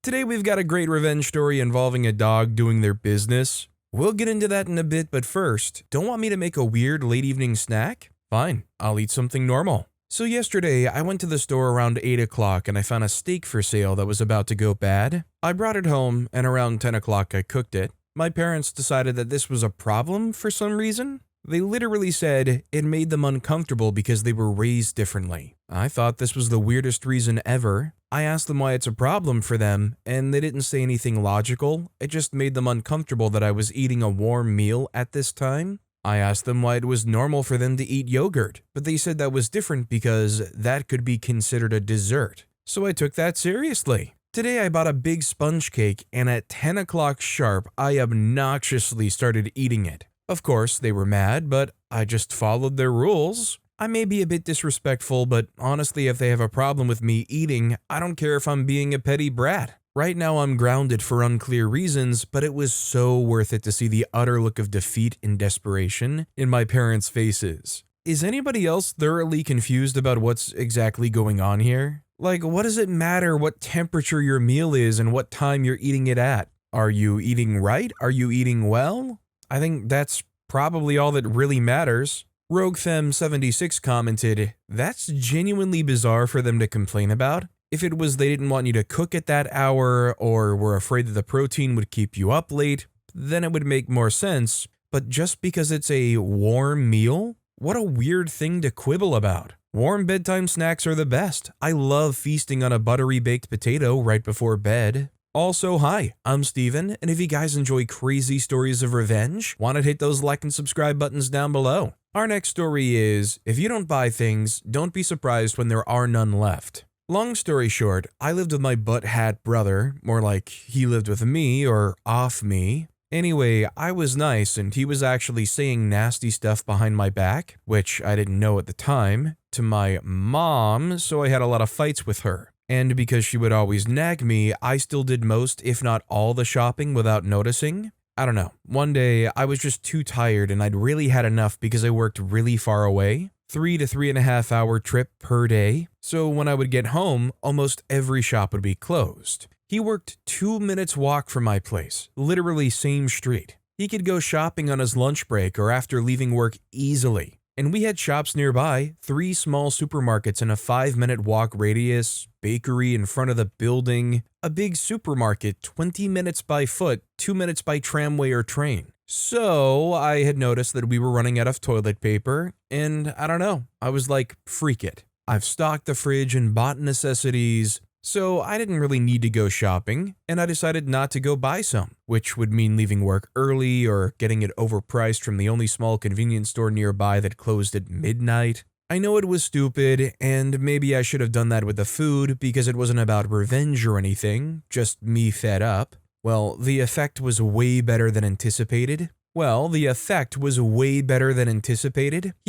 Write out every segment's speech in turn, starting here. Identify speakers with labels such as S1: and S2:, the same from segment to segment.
S1: Today we've got a great revenge story involving a dog doing their business. We'll get into that in a bit, but first, don't want me to make a weird late evening snack? Fine, I'll eat something normal. So yesterday, I went to the store around 8 o'clock and I found a steak for sale that was about to go bad. I brought it home and around 10 o'clock I cooked it. My parents decided that this was a problem for some reason. They literally said it made them uncomfortable because they were raised differently. I thought this was the weirdest reason ever. I asked them why it's a problem for them, and they didn't say anything logical. It just made them uncomfortable that I was eating a warm meal at this time. I asked them why it was normal for them to eat yogurt, but they said that was different because that could be considered a dessert. So I took that seriously. Today I bought a big sponge cake, and at 10 o'clock sharp, I obnoxiously started eating it. Of course, they were mad, but I just followed their rules. I may be a bit disrespectful, but honestly, if they have a problem with me eating, I don't care if I'm being a petty brat. Right now, I'm grounded for unclear reasons, but it was so worth it to see the utter look of defeat and desperation in my parents' faces. Is anybody else thoroughly confused about what's exactly going on here? Like, what does it matter what temperature your meal is and what time you're eating it at? Are you eating right? Are you eating well? I think that's probably all that really matters. RogueFem76 commented, "That's genuinely bizarre for them to complain about. If it was they didn't want you to cook at that hour or were afraid that the protein would keep you up late, then it would make more sense. But just because it's a warm meal? What a weird thing to quibble about. Warm bedtime snacks are the best. I love feasting on a buttery baked potato right before bed." Also, hi, I'm Steven, and if you guys enjoy crazy stories of revenge, want to hit those like and subscribe buttons down below. Our next story is, if you don't buy things, don't be surprised when there are none left. Long story short, I lived with my butt hat brother, more like he lived with me or off me. Anyway, I was nice and he was actually saying nasty stuff behind my back, which I didn't know at the time, to my mom, so I had a lot of fights with her. And because she would always nag me, I still did most, if not all, the shopping without noticing. I don't know. One day, I was just too tired and I'd really had enough because I worked really far away. 3 to 3.5 hour trip per day. So when I would get home, almost every shop would be closed. He worked 2 minutes walk from my place, literally same street. He could go shopping on his lunch break or after leaving work easily. And we had shops nearby, 3 small supermarkets in a 5-minute walk radius, bakery in front of the building, a big supermarket 20 minutes by foot, 2 minutes by tramway or train. So I had noticed that we were running out of toilet paper, and I don't know, I was like, freak it. I've stocked the fridge and bought necessities, so I didn't really need to go shopping, and I decided not to go buy some, which would mean leaving work early or getting it overpriced from the only small convenience store nearby that closed at midnight. I know it was stupid, and maybe I should have done that with the food because it wasn't about revenge or anything, just me fed up. Well, the effect was way better than anticipated. He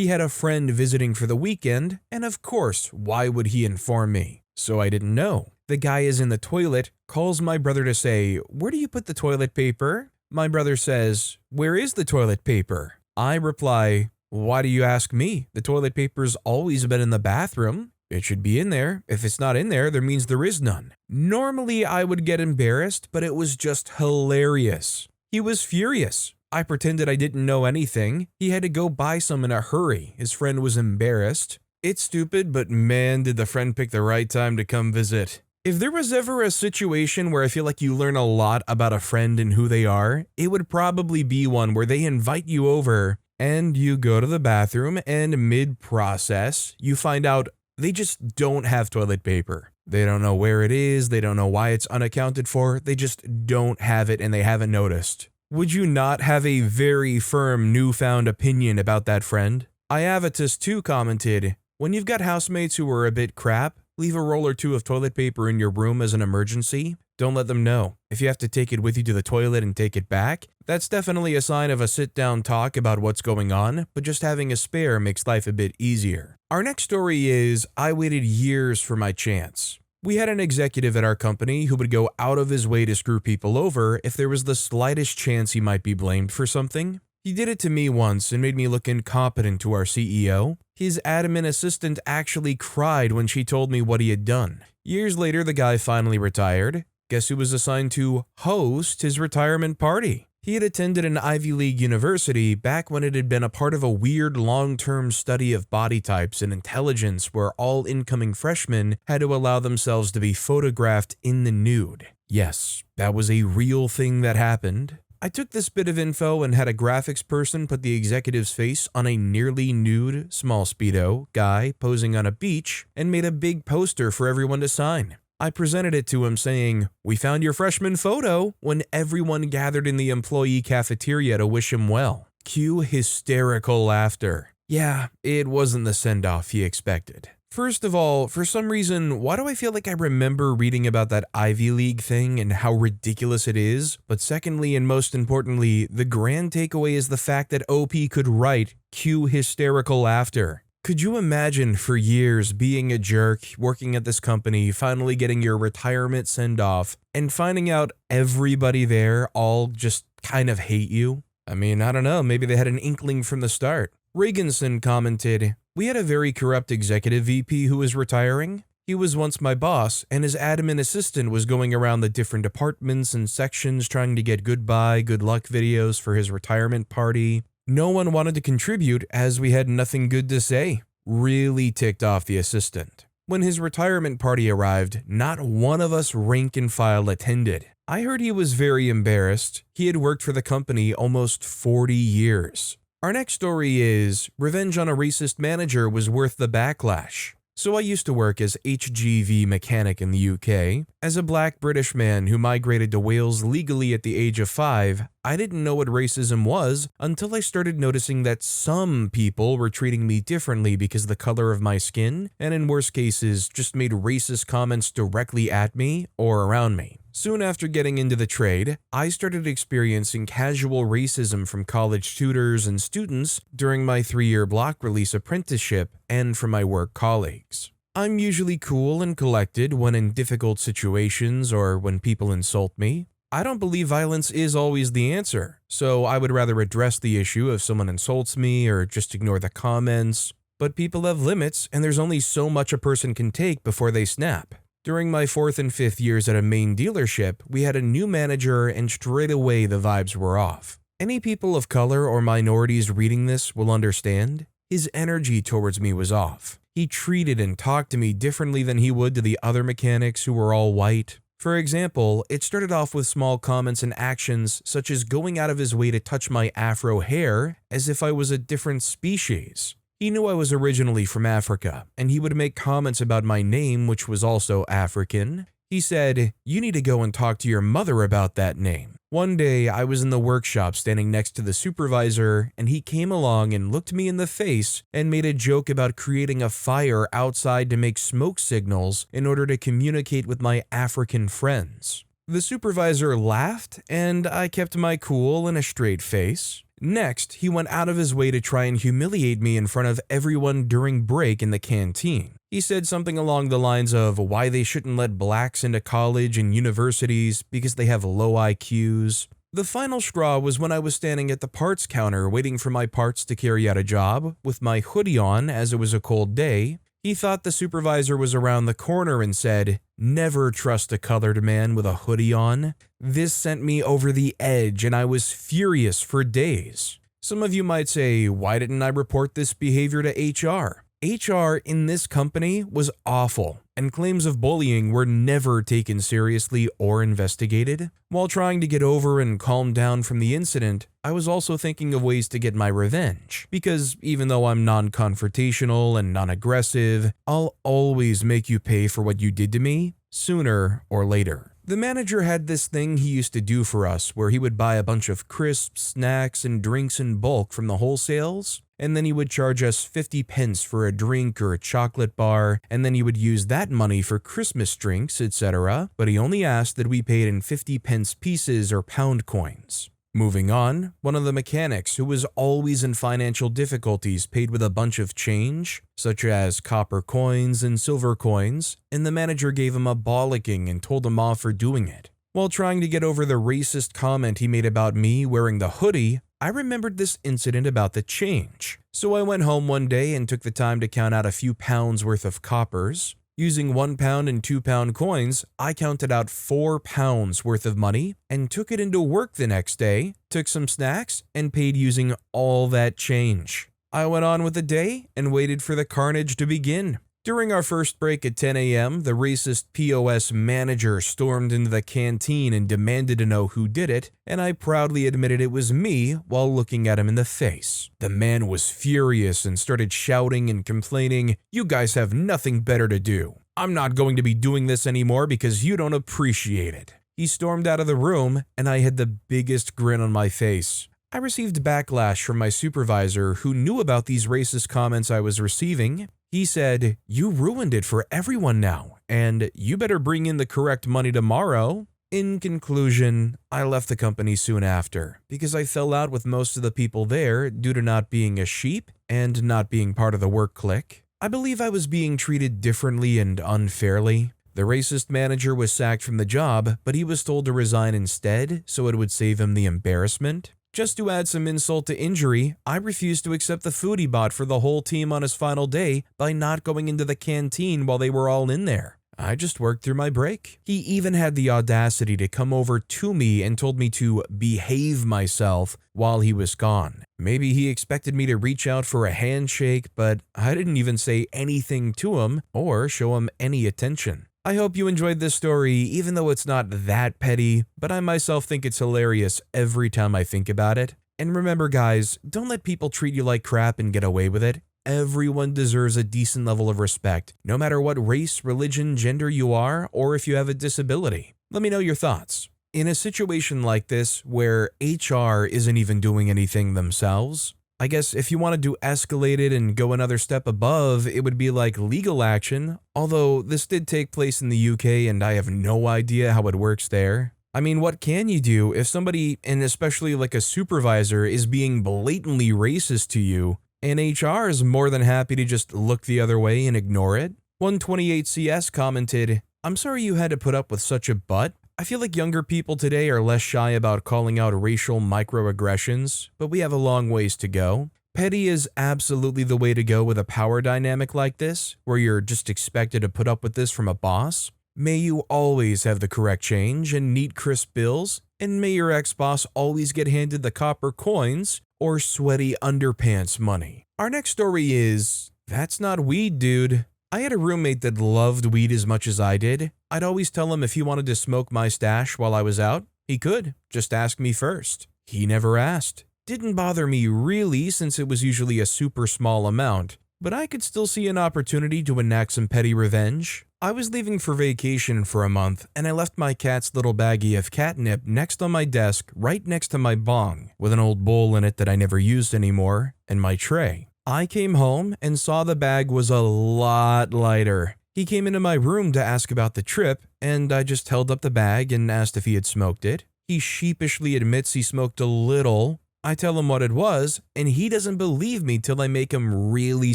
S1: had a friend visiting for the weekend, and of course, why would he inform me? So I didn't know. The guy is in the toilet, calls my brother to say, "Where do you put the toilet paper?" My brother says, "Where is the toilet paper?" I reply, "Why do you ask me? The toilet paper's always been in the bathroom. It should be in there. If it's not in there, that means there is none." Normally I would get embarrassed, but it was just hilarious. He was furious. I pretended I didn't know anything. He had to go buy some in a hurry. His friend was embarrassed. It's stupid, but man, did the friend pick the right time to come visit. If there was ever a situation where I feel like you learn a lot about a friend and who they are, it would probably be one where they invite you over and you go to the bathroom and mid-process, you find out they just don't have toilet paper. They don't know where it is, they don't know why it's unaccounted for, they just don't have it and they haven't noticed. Would you not have a very firm newfound opinion about that friend? Iavitus2 commented, "When you've got housemates who are a bit crap, leave a roll or two of toilet paper in your room as an emergency. Don't let them know. If you have to take it with you to the toilet and take it back, that's definitely a sign of a sit-down talk about what's going on, but just having a spare makes life a bit easier." Our next story is, I waited years for my chance. We had an executive at our company who would go out of his way to screw people over if there was the slightest chance he might be blamed for something. He did it to me once and made me look incompetent to our CEO. His admin assistant actually cried when she told me what he had done. Years later, the guy finally retired, Guess who was assigned to host his retirement party? He had attended an Ivy League university back when it had been a part of a weird long-term study of body types and intelligence where all incoming freshmen had to allow themselves to be photographed in the nude. Yes, that was a real thing that happened. I took this bit of info and had a graphics person put the executive's face on a nearly nude, small speedo guy posing on a beach and made a big poster for everyone to sign. I presented it to him saying, "We found your freshman photo," when everyone gathered in the employee cafeteria to wish him well. Cue hysterical laughter. Yeah, it wasn't the send-off he expected. First of all, for some reason, why do I feel like I remember reading about that Ivy League thing and how ridiculous it is? But secondly, and most importantly, the grand takeaway is the fact that OP could write, cue hysterical laughter. Could you imagine for years being a jerk, working at this company, finally getting your retirement send-off, and finding out everybody there all just kind of hate you? I mean, I don't know, maybe they had an inkling from the start. Reaganson commented, "We had a very corrupt executive VP who was retiring. He was once my boss, and his admin assistant was going around the different departments and sections trying to get goodbye, good luck videos for his retirement party. No one wanted to contribute as we had nothing good to say." Really ticked off the assistant. When his retirement party arrived, not one of us rank and file attended. I heard he was very embarrassed. He had worked for the company almost 40 years. Our next story is, revenge on a racist manager was worth the backlash. So I used to work as HGV mechanic in the UK. As a black British man who migrated to Wales legally at the age of 5, I didn't know what racism was until I started noticing that some people were treating me differently because of the color of my skin, and in worse cases, just made racist comments directly at me or around me. Soon after getting into the trade, I started experiencing casual racism from college tutors and students during my 3-year block release apprenticeship and from my work colleagues. I'm usually cool and collected when in difficult situations or when people insult me. I don't believe violence is always the answer, so I would rather address the issue if someone insults me or just ignore the comments. But people have limits, and there's only so much a person can take before they snap. During my 4th and 5th years at a main dealership, we had a new manager and straight away the vibes were off. Any people of color or minorities reading this will understand. His energy towards me was off. He treated and talked to me differently than he would to the other mechanics who were all white. For example, it started off with small comments and actions such as going out of his way to touch my afro hair as if I was a different species. He knew I was originally from Africa, and he would make comments about my name, which was also African. He said, "You need to go and talk to your mother about that name." One day, I was in the workshop standing next to the supervisor, and he came along and looked me in the face and made a joke about creating a fire outside to make smoke signals in order to communicate with my African friends. The supervisor laughed, and I kept my cool and a straight face. Next, he went out of his way to try and humiliate me in front of everyone during break in the canteen. He said something along the lines of why they shouldn't let blacks into college and universities because they have low IQs. The final straw was when I was standing at the parts counter waiting for my parts to carry out a job, with my hoodie on as it was a cold day. He thought the supervisor was around the corner and said, "Never trust a colored man with a hoodie on." This sent me over the edge and I was furious for days. Some of you might say, why didn't I report this behavior to HR? HR in this company was awful, and claims of bullying were never taken seriously or investigated. While trying to get over and calm down from the incident, I was also thinking of ways to get my revenge, because even though I'm non-confrontational and non-aggressive, I'll always make you pay for what you did to me, sooner or later. The manager had this thing he used to do for us where he would buy a bunch of crisps, snacks, and drinks in bulk from the wholesales, and then he would charge us 50 pence for a drink or a chocolate bar, and then he would use that money for Christmas drinks, etc., but he only asked that we paid in 50 pence pieces or pound coins. Moving on, one of the mechanics who was always in financial difficulties paid with a bunch of change, such as copper coins and silver coins, and the manager gave him a bollocking and told him off for doing it. While trying to get over the racist comment he made about me wearing the hoodie, I remembered this incident about the change. So I went home one day and took the time to count out a few pounds worth of coppers. Using £1 and £2 coins, I counted out £4 worth of money and took it into work the next day, took some snacks, and paid using all that change. I went on with the day and waited for the carnage to begin. During our first break at 10 a.m., the racist POS manager stormed into the canteen and demanded to know who did it, and I proudly admitted it was me while looking at him in the face. The man was furious and started shouting and complaining, "You guys have nothing better to do. I'm not going to be doing this anymore because you don't appreciate it." He stormed out of the room, and I had the biggest grin on my face. I received backlash from my supervisor who knew about these racist comments I was receiving. He said, "You ruined it for everyone now, and you better bring in the correct money tomorrow." In conclusion, I left the company soon after because I fell out with most of the people there due to not being a sheep and not being part of the work clique. I believe I was being treated differently and unfairly. The racist manager was sacked from the job, but he was told to resign instead so it would save him the embarrassment. Just to add some insult to injury, I refused to accept the food he bought for the whole team on his final day by not going into the canteen while they were all in there. I just worked through my break. He even had the audacity to come over to me and told me to behave myself while he was gone. Maybe he expected me to reach out for a handshake, but I didn't even say anything to him or show him any attention. I hope you enjoyed this story, even though it's not that petty, but I myself think it's hilarious every time I think about it. And remember guys, don't let people treat you like crap and get away with it. Everyone deserves a decent level of respect, no matter what race, religion, gender you are, or if you have a disability. Let me know your thoughts. In a situation like this, where HR isn't even doing anything themselves, I guess if you wanted to escalate it and go another step above, it would be like legal action, although this did take place in the UK and I have no idea how it works there. I mean, what can you do if somebody, and especially like a supervisor, is being blatantly racist to you, and HR is more than happy to just look the other way and ignore it? 128CS commented, "I'm sorry you had to put up with such a butt. I feel like younger people today are less shy about calling out racial microaggressions, but we have a long ways to go. Petty is absolutely the way to go with a power dynamic like this, where you're just expected to put up with this from a boss. May you always have the correct change and neat crisp bills, and may your ex-boss always get handed the copper coins or sweaty underpants money." Our next story is, "That's not weed, dude." I had a roommate that loved weed as much as I did. I'd always tell him if he wanted to smoke my stash while I was out, he could, just ask me first. He never asked. Didn't bother me really since it was usually a super small amount, but I could still see an opportunity to enact some petty revenge. I was leaving for vacation for a month and I left my cat's little baggie of catnip next on my desk right next to my bong with an old bowl in it that I never used anymore and my tray. I came home and saw the bag was a lot lighter. He came into my room to ask about the trip, and I just held up the bag and asked if he had smoked it. He sheepishly admits he smoked a little. I tell him what it was, and he doesn't believe me till I make him really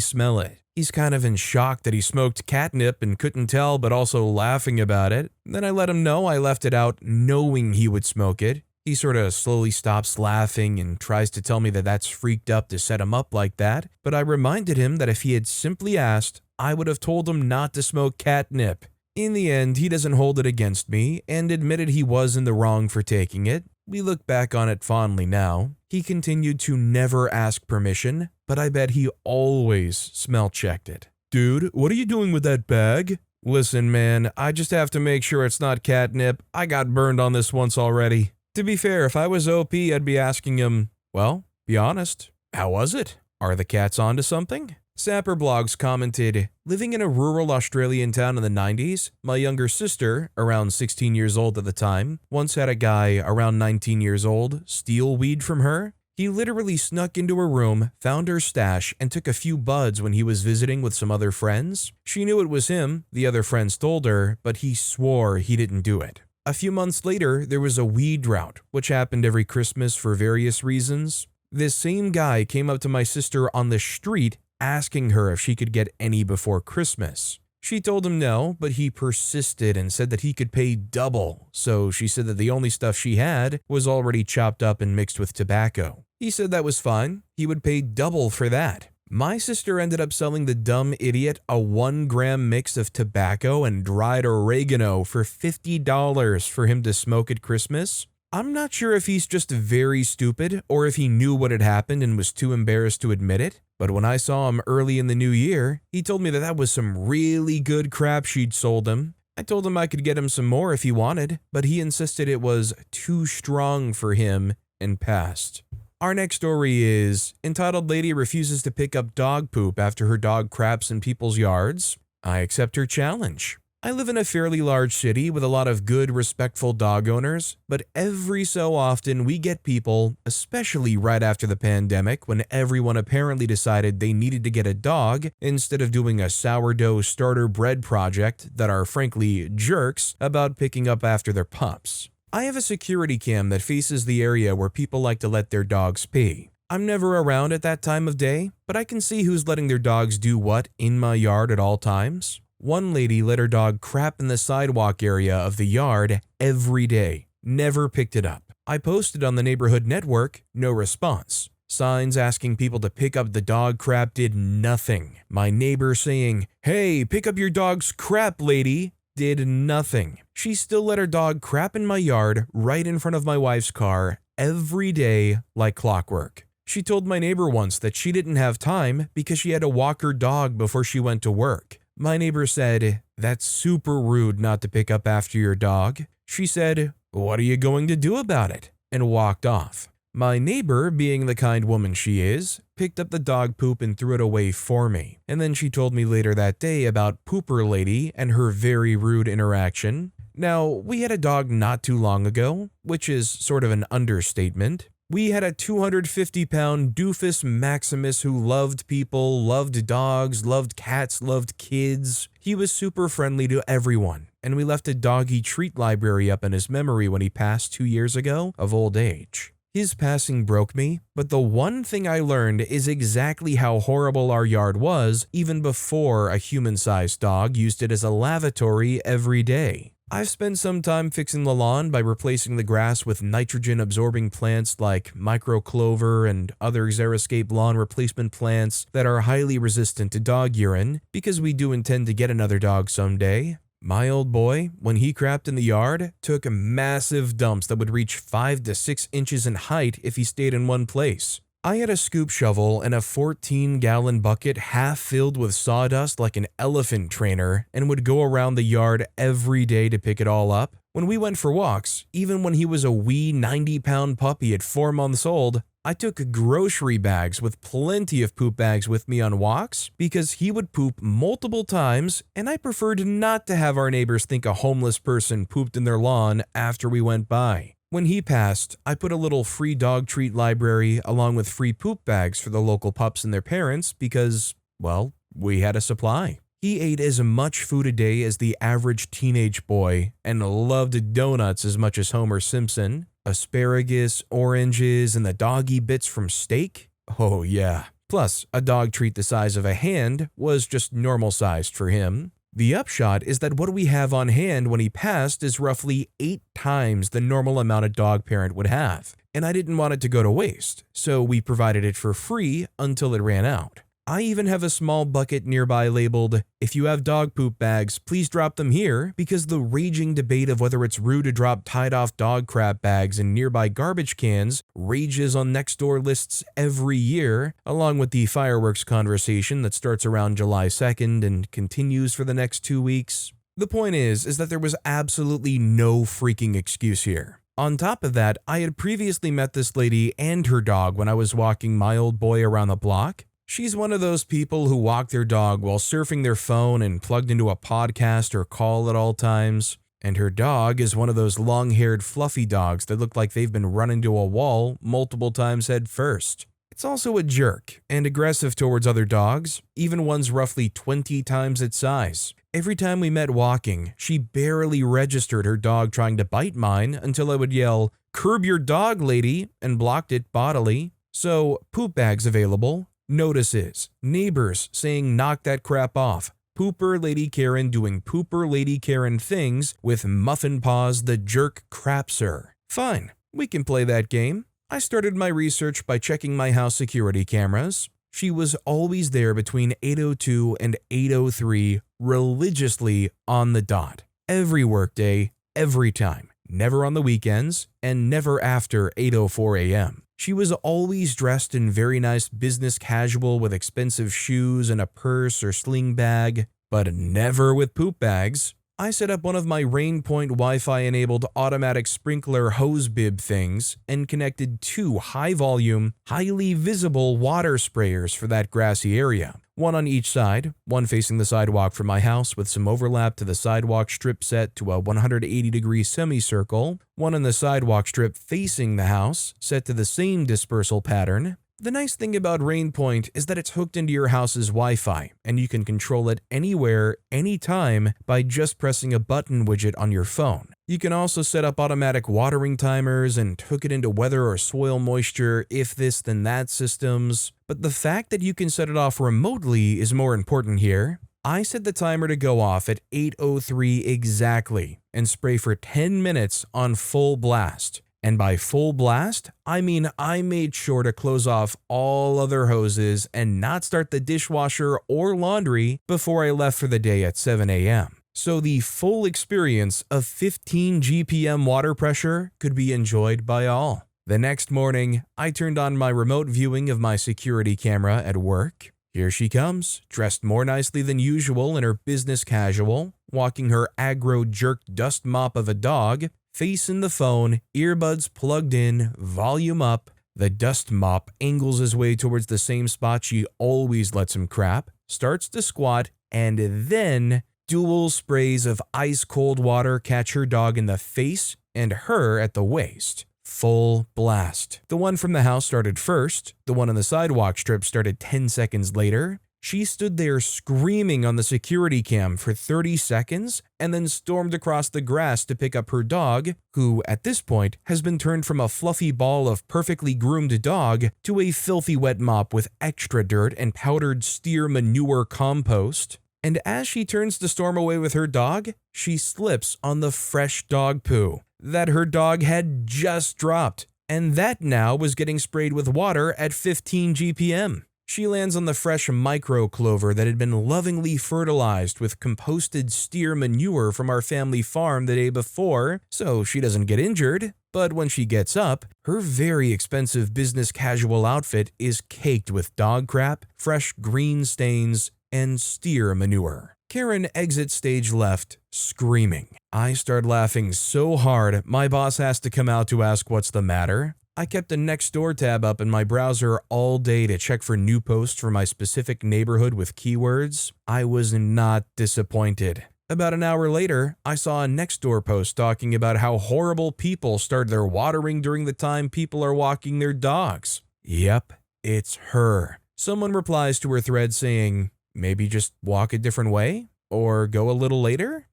S1: smell it. He's kind of in shock that he smoked catnip and couldn't tell, but also laughing about it. Then I let him know I left it out knowing he would smoke it. He sort of slowly stops laughing and tries to tell me that that's freaked up to set him up like that, but I reminded him that if he had simply asked, I would have told him not to smoke catnip. In the end, he doesn't hold it against me and admitted he was in the wrong for taking it. We look back on it fondly now. He continued to never ask permission, but I bet he always smell checked it. "Dude, what are you doing with that bag?" "Listen, man, I just have to make sure it's not catnip. I got burned on this once already." To be fair, if I was OP, I'd be asking him, "Well, be honest, how was it? Are the cats onto something?" Sapper Blogs commented, "Living in a rural Australian town in the 90s, my younger sister, around 16 years old at the time, once had a guy, around 19 years old, steal weed from her. He literally snuck into her room, found her stash, and took a few buds when he was visiting with some other friends. She knew it was him, the other friends told her, but he swore he didn't do it. A few months later, there was a weed drought, which happened every Christmas for various reasons. This same guy came up to my sister on the street asking her if she could get any before Christmas. She told him no, but he persisted and said that he could pay double, so she said that the only stuff she had was already chopped up and mixed with tobacco. He said that was fine, he would pay double for that. My sister ended up selling the dumb idiot a 1-gram mix of tobacco and dried oregano for $50 for him to smoke at Christmas. I'm not sure if he's just very stupid or if he knew what had happened and was too embarrassed to admit it, but when I saw him early in the new year, he told me that was some really good crap she'd sold him. I told him I could get him some more if he wanted, but he insisted it was too strong for him and passed. Our next story is, entitled Lady Refuses to Pick Up Dog Poop After Her Dog Craps in People's Yards. I accept her challenge. I live in a fairly large city with a lot of good, respectful dog owners, but every so often we get people, especially right after the pandemic when everyone apparently decided they needed to get a dog instead of doing a sourdough starter bread project, that are frankly jerks about picking up after their pups. I have a security cam that faces the area where people like to let their dogs pee. I'm never around at that time of day, but I can see who's letting their dogs do what in my yard at all times. One lady let her dog crap in the sidewalk area of the yard every day, never picked it up. I posted on the neighborhood network, no response. Signs asking people to pick up the dog crap did nothing. My neighbor saying, "Hey, pick up your dog's crap, lady," did nothing. She still let her dog crap in my yard right in front of my wife's car every day like clockwork. She told my neighbor once that she didn't have time because she had to walk her dog before she went to work. My neighbor said, "That's super rude not to pick up after your dog." She said, "What are you going to do about it?" and walked off. My neighbor, being the kind woman she is, picked up the dog poop and threw it away for me. And then she told me later that day about Pooper Lady and her very rude interaction. Now, we had a dog not too long ago, which is sort of an understatement. We had a 250-pound doofus Maximus who loved people, loved dogs, loved cats, loved kids. He was super friendly to everyone, and we left a doggy treat library up in his memory when he passed 2 years ago of old age. His passing broke me, but the one thing I learned is exactly how horrible our yard was even before a human-sized dog used it as a lavatory every day. I've spent some time fixing the lawn by replacing the grass with nitrogen-absorbing plants like microclover and other xeriscape lawn replacement plants that are highly resistant to dog urine, because we do intend to get another dog someday. My old boy, when he crapped in the yard, took massive dumps that would reach 5 to 6 inches in height if he stayed in one place. I had a scoop shovel and a 14-gallon bucket half filled with sawdust like an elephant trainer and would go around the yard every day to pick it all up. When we went for walks, even when he was a wee 90-pound puppy at 4 months old, I took grocery bags with plenty of poop bags with me on walks because he would poop multiple times, and I preferred not to have our neighbors think a homeless person pooped in their lawn after we went by. When he passed, I put a little free dog treat library along with free poop bags for the local pups and their parents because, well, we had a supply. He ate as much food a day as the average teenage boy and loved donuts as much as Homer Simpson. Asparagus, oranges, and the doggy bits from steak? Oh yeah. Plus, a dog treat the size of a hand was just normal sized for him. The upshot is that what we have on hand when he passed is roughly 8 times the normal amount a dog parent would have, and I didn't want it to go to waste, so we provided it for free until it ran out. I even have a small bucket nearby labeled, "If you have dog poop bags, please drop them here," because the raging debate of whether it's rude to drop tied-off dog crap bags in nearby garbage cans rages on Nextdoor lists every year, along with the fireworks conversation that starts around July 2nd and continues for the next 2 weeks. The point is that there was absolutely no freaking excuse here. On top of that, I had previously met this lady and her dog when I was walking my old boy around the block. She's one of those people who walk their dog while surfing their phone and plugged into a podcast or call at all times. And her dog is one of those long-haired fluffy dogs that look like they've been run into a wall multiple times head first. It's also a jerk and aggressive towards other dogs, even ones roughly 20 times its size. Every time we met walking, she barely registered her dog trying to bite mine until I would yell, "Curb your dog, lady," and blocked it bodily. So, poop bags available. Notices, neighbors saying knock that crap off, Pooper Lady Karen doing Pooper Lady Karen things with Muffin Paws the jerk crapser. Fine, we can play that game. I started my research by checking my house security cameras. She was always there between 8:02 and 8:03, religiously on the dot. Every workday, every time. Never on the weekends, and never after 8:04 a.m. She was always dressed in very nice business casual with expensive shoes and a purse or sling bag, but never with poop bags. I set up one of my RainPoint Wi-Fi enabled automatic sprinkler hose bib things and connected 2 high-volume, highly visible water sprayers for that grassy area. One on each side, one facing the sidewalk from my house with some overlap to the sidewalk strip set to a 180-degree semicircle, one on the sidewalk strip facing the house, set to the same dispersal pattern. The nice thing about RainPoint is that it's hooked into your house's Wi-Fi, and you can control it anywhere, anytime by just pressing a button widget on your phone. You can also set up automatic watering timers and hook it into weather or soil moisture, if this then that systems. But the fact that you can set it off remotely is more important here. I set the timer to go off at 8:03 exactly and spray for 10 minutes on full blast. And by full blast, I mean I made sure to close off all other hoses and not start the dishwasher or laundry before I left for the day at 7 a.m. So the full experience of 15 GPM water pressure could be enjoyed by all. The next morning, I turned on my remote viewing of my security camera at work. Here she comes, dressed more nicely than usual in her business casual, walking her aggro jerked dust mop of a dog, face in the phone, earbuds plugged in, volume up. The dust mop angles his way towards the same spot she always lets him crap, starts to squat, and then dual sprays of ice cold water catch her dog in the face and her at the waist. Full blast. The one from the house started first. The one on the sidewalk strip started 10 seconds later. She stood there screaming on the security cam for 30 seconds and then stormed across the grass to pick up her dog, who at this point has been turned from a fluffy ball of perfectly groomed dog to a filthy wet mop with extra dirt and powdered steer manure compost. And as she turns to storm away with her dog, she slips on the fresh dog poo that her dog had just dropped, and that now was getting sprayed with water at 15 GPM. She lands on the fresh micro clover that had been lovingly fertilized with composted steer manure from our family farm the day before, so she doesn't get injured. But when she gets up, her very expensive business casual outfit is caked with dog crap, fresh green stains, and steer manure. Karen exits stage left, screaming. I start laughing so hard, my boss has to come out to ask what's the matter. I kept a Nextdoor tab up in my browser all day to check for new posts for my specific neighborhood with keywords. I was not disappointed. About an hour later, I saw a Nextdoor post talking about how horrible people start their watering during the time people are walking their dogs. Yep, it's her. Someone replies to her thread saying, maybe just walk a different way? Or go a little later?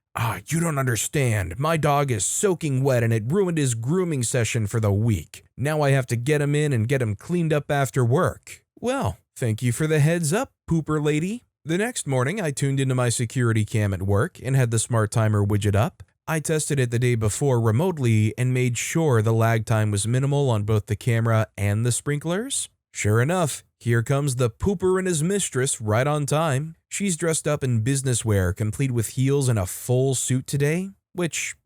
S1: You don't understand. My dog is soaking wet and it ruined his grooming session for the week. Now I have to get him in and get him cleaned up after work. Well, thank you for the heads up, pooper lady. The next morning, I tuned into my security cam at work and had the smart timer widget up. I tested it the day before remotely and made sure the lag time was minimal on both the camera and the sprinklers. Sure enough, here comes the pooper and his mistress right on time. She's dressed up in business wear, complete with heels and a full suit today, which,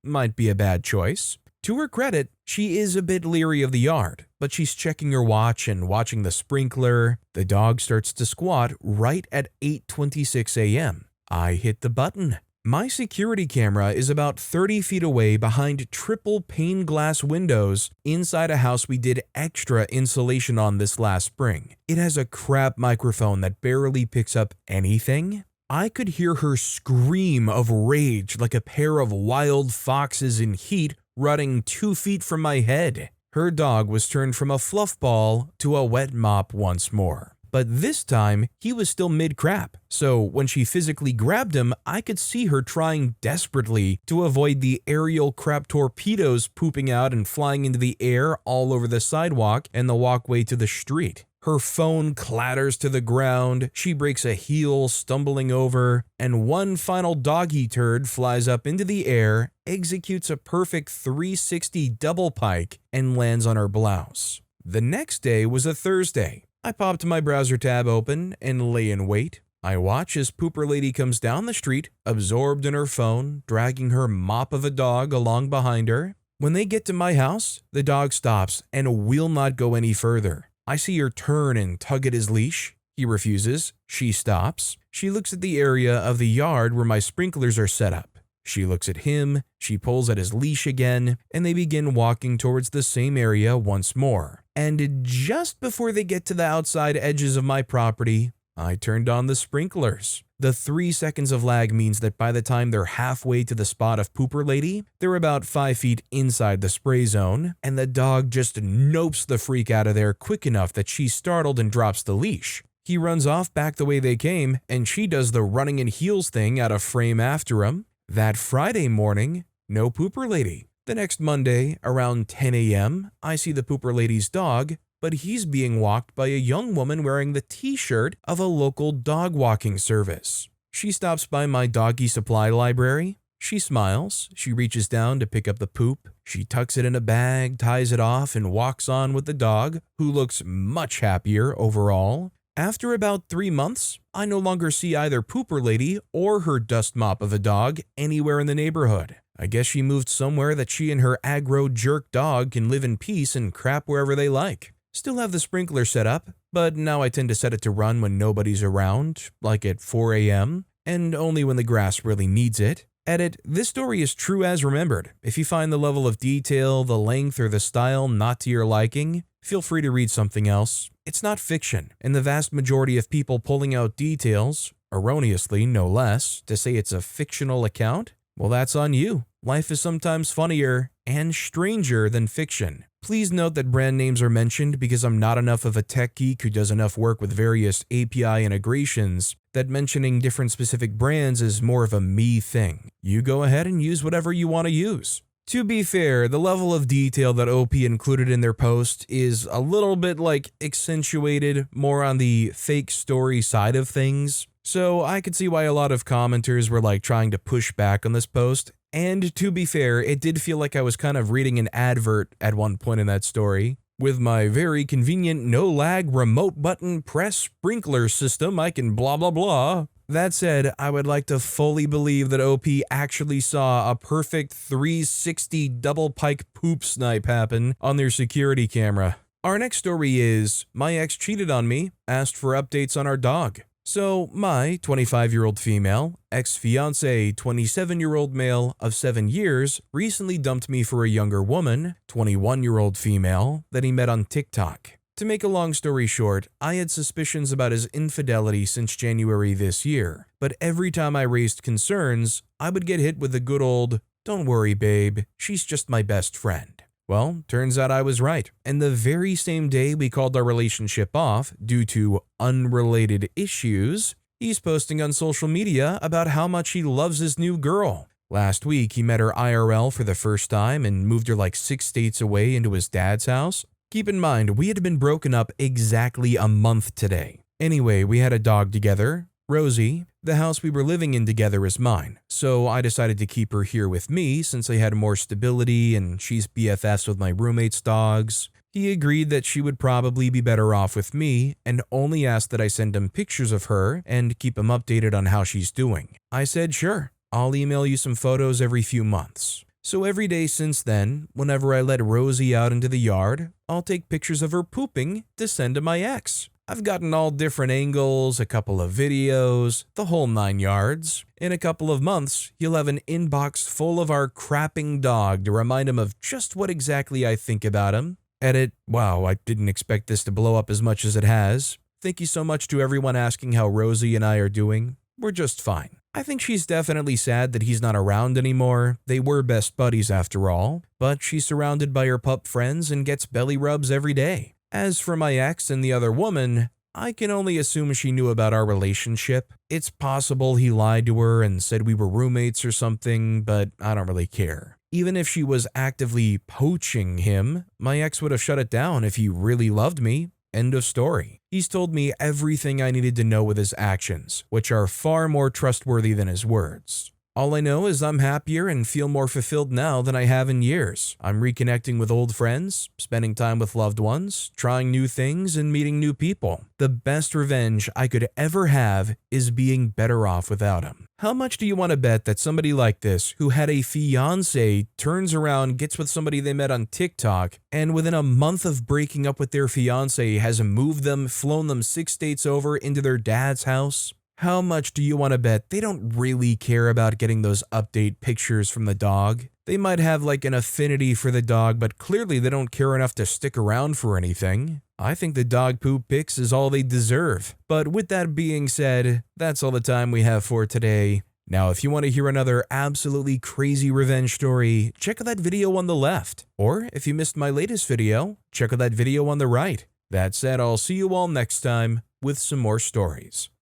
S1: might be a bad choice. To her credit, she is a bit leery of the yard, but she's checking her watch and watching the sprinkler. The dog starts to squat right at 8:26 a.m. I hit the button. My security camera is about 30 feet away behind triple pane glass windows inside a house we did extra insulation on this last spring. It has a crap microphone that barely picks up anything. I could hear her scream of rage like a pair of wild foxes in heat running 2 feet from my head. Her dog was turned from a fluff ball to a wet mop once more. But this time, he was still mid-crap, so when she physically grabbed him, I could see her trying desperately to avoid the aerial crap torpedoes pooping out and flying into the air all over the sidewalk and the walkway to the street. Her phone clatters to the ground, she breaks a heel, stumbling over, and one final doggy turd flies up into the air, executes a perfect 360 double pike, and lands on her blouse. The next day was a Thursday. I popped my browser tab open and lay in wait. I watch as Pooper Lady comes down the street, absorbed in her phone, dragging her mop of a dog along behind her. When they get to my house, the dog stops and will not go any further. I see her turn and tug at his leash. He refuses. She stops. She looks at the area of the yard where my sprinklers are set up. She looks at him, she pulls at his leash again, and they begin walking towards the same area once more. And just before they get to the outside edges of my property, I turned on the sprinklers. The 3 seconds of lag means that by the time they're halfway to the spot of Pooper Lady, they're about 5 feet inside the spray zone, and the dog just nopes the freak out of there quick enough that she's startled and drops the leash. He runs off back the way they came, and she does the running in heels thing out of frame after him. That Friday morning, no Pooper Lady. The next Monday, around 10 a.m., I see the Pooper Lady's dog, but he's being walked by a young woman wearing the t-shirt of a local dog walking service. She stops by my doggy supply library. She smiles. She reaches down to pick up the poop. She tucks it in a bag, ties it off, and walks on with the dog, who looks much happier overall. After about 3 months, I no longer see either Pooper Lady or her dust mop of a dog anywhere in the neighborhood. I guess she moved somewhere that she and her aggro jerk dog can live in peace and crap wherever they like. Still have the sprinkler set up, but now I tend to set it to run when nobody's around, like at 4 a.m., and only when the grass really needs it. Edit, this story is true as remembered. If you find the level of detail, the length, or the style not to your liking, feel free to read something else. It's not fiction, and the vast majority of people pulling out details, erroneously no less, to say it's a fictional account, well, that's on you. Life is sometimes funnier and stranger than fiction. Please note that brand names are mentioned because I'm not enough of a tech geek who does enough work with various API integrations that mentioning different specific brands is more of a me thing. You go ahead and use whatever you want to use. To be fair, the level of detail that OP included in their post is a little bit accentuated more on the fake story side of things. So I could see why a lot of commenters were trying to push back on this post. And to be fair, it did feel like I was kind of reading an advert at one point in that story. With my very convenient no-lag remote button press sprinkler system, I can blah blah blah. That said, I would like to fully believe that OP actually saw a perfect 360 double pike poop snipe happen on their security camera. Our next story is, my ex cheated on me, asked for updates on our dog. So, my 25-year-old female, ex-fiancé 27-year-old male of 7 years recently dumped me for a younger woman, 21-year-old female, that he met on TikTok. To make a long story short, I had suspicions about his infidelity since January this year, but every time I raised concerns, I would get hit with the good old, "Don't worry, babe, she's just my best friend." Well, turns out I was right, and the very same day we called our relationship off due to unrelated issues, he's posting on social media about how much he loves his new girl. Last week, he met her IRL for the first time and moved her 6 states away into his dad's house. Keep in mind, we had been broken up exactly a month today. Anyway, we had a dog together, Rosie. The house we were living in together is mine, so I decided to keep her here with me since I had more stability and she's BFFs with my roommate's dogs. He agreed that she would probably be better off with me and only asked that I send him pictures of her and keep him updated on how she's doing. I said, sure, I'll email you some photos every few months. So every day since then, whenever I let Rosie out into the yard, I'll take pictures of her pooping to send to my ex. I've gotten all different angles, a couple of videos, the whole 9 yards. In a couple of months, he'll have an inbox full of our crapping dog to remind him of just what exactly I think about him. Edit, wow, I didn't expect this to blow up as much as it has. Thank you so much to everyone asking how Rosie and I are doing. We're just fine. I think she's definitely sad that he's not around anymore. They were best buddies after all, but she's surrounded by her pup friends and gets belly rubs every day. As for my ex and the other woman, I can only assume she knew about our relationship. It's possible he lied to her and said we were roommates or something, but I don't really care. Even if she was actively poaching him, my ex would have shut it down if he really loved me. End of story. He's told me everything I needed to know with his actions, which are far more trustworthy than his words. All I know is I'm happier and feel more fulfilled now than I have in years. I'm reconnecting with old friends, spending time with loved ones, trying new things, and meeting new people. The best revenge I could ever have is being better off without him. How much do you want to bet that somebody like this, who had a fiance, turns around, gets with somebody they met on TikTok, and within a month of breaking up with their fiance has moved them, flown them 6 states over into their dad's house? How much do you want to bet they don't really care about getting those update pictures from the dog? They might have like an affinity for the dog, but clearly they don't care enough to stick around for anything. I think the dog poop pics is all they deserve. But with that being said, that's all the time we have for today. Now, if you want to hear another absolutely crazy revenge story, check out that video on the left. Or if you missed my latest video, check out that video on the right. That said, I'll see you all next time with some more stories.